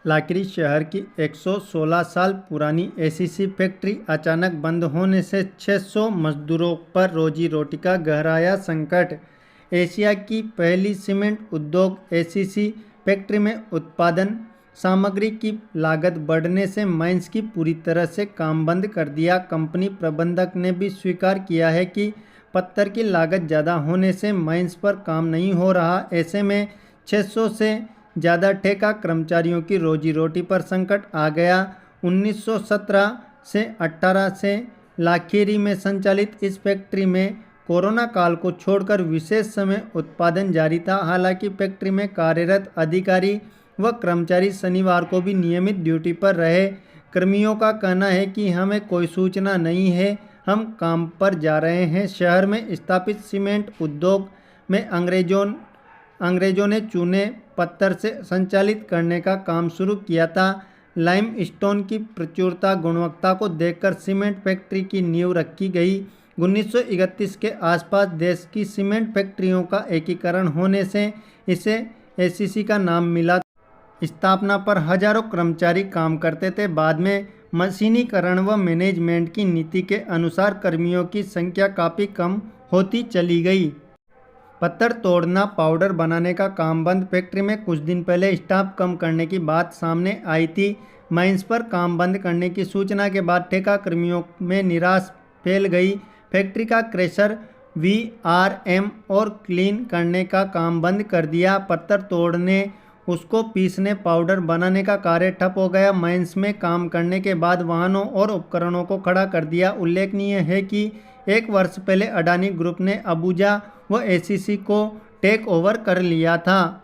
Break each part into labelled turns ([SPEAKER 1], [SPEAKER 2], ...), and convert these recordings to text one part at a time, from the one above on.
[SPEAKER 1] लाकड़ी शहर की 116 साल पुरानी एसीसी फैक्ट्री अचानक बंद होने से 600 मजदूरों पर रोजी रोटी का गहराया संकट। एशिया की पहली सीमेंट उद्योग एसीसी फैक्ट्री में उत्पादन सामग्री की लागत बढ़ने से माइंस की पूरी तरह से काम बंद कर दिया। कंपनी प्रबंधक ने भी स्वीकार किया है कि पत्थर की लागत ज़्यादा होने से माइंस पर काम नहीं हो रहा। ऐसे में 600 से ज़्यादा ठेका कर्मचारियों की रोजी रोटी पर संकट आ गया। 1917 से 18 से लाखेरी में संचालित इस फैक्ट्री में कोरोना काल को छोड़कर विशेष समय उत्पादन जारी था। हालांकि फैक्ट्री में कार्यरत अधिकारी व कर्मचारी शनिवार को भी नियमित ड्यूटी पर रहे। कर्मियों का कहना है कि हमें कोई सूचना नहीं है, हम काम पर जा रहे हैं। शहर में स्थापित सीमेंट उद्योग में अंग्रेजों ने चूने पत्थर से संचालित करने का काम शुरू किया था। लाइमस्टोन की प्रचुरता गुणवत्ता को देखकर सीमेंट फैक्ट्री की नींव रखी गई। 1931 के आसपास देश की सीमेंट फैक्ट्रियों का एकीकरण होने से इसे एसीसी का नाम मिला। स्थापना पर हजारों कर्मचारी काम करते थे। बाद में मशीनीकरण व मैनेजमेंट की नीति के अनुसार कर्मियों की संख्या काफ़ी कम होती चली गई। पत्थर तोड़ना, पाउडर बनाने का काम बंद। फैक्ट्री में कुछ दिन पहले स्टाफ कम करने की बात सामने आई थी। माइंस पर काम बंद करने की सूचना के बाद ठेका कर्मियों में निराश फैल गई। फैक्ट्री का क्रेशर VRM और क्लीन करने का काम बंद कर दिया। पत्थर तोड़ने, उसको पीसने, पाउडर बनाने का कार्य ठप हो गया। माइंस में काम करने के बाद वाहनों और उपकरणों को खड़ा कर दिया। उल्लेखनीय है कि 1 वर्ष पहले अडानी ग्रुप ने अबुजा व एसीसी को टेक ओवर कर लिया था।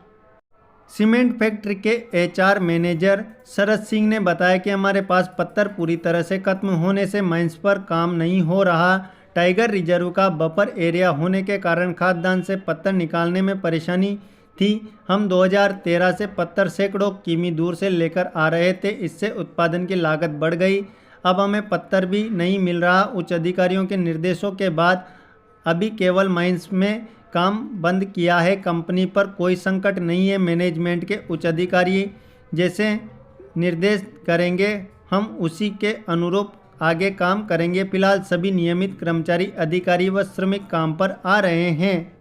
[SPEAKER 1] सीमेंट फैक्ट्री के HR मैनेजर शरद सिंह ने बताया कि हमारे पास पत्थर पूरी तरह से खत्म होने से माइंस पर काम नहीं हो रहा। टाइगर रिजर्व का बफर एरिया होने के कारण खाद्यान्न से पत्थर निकालने में परेशानी थी। हम 2013 से पत्थर सैकड़ों किमी दूर से लेकर आ रहे थे, इससे उत्पादन की लागत बढ़ गई। अब हमें पत्थर भी नहीं मिल रहा। उच्च अधिकारियों के निर्देशों के बाद अभी केवल माइंस में काम बंद किया है। कंपनी पर कोई संकट नहीं है। मैनेजमेंट के उच्च अधिकारी जैसे निर्देश करेंगे हम उसी के अनुरूप आगे काम करेंगे। फिलहाल सभी नियमित कर्मचारी, अधिकारी व श्रमिक काम पर आ रहे हैं।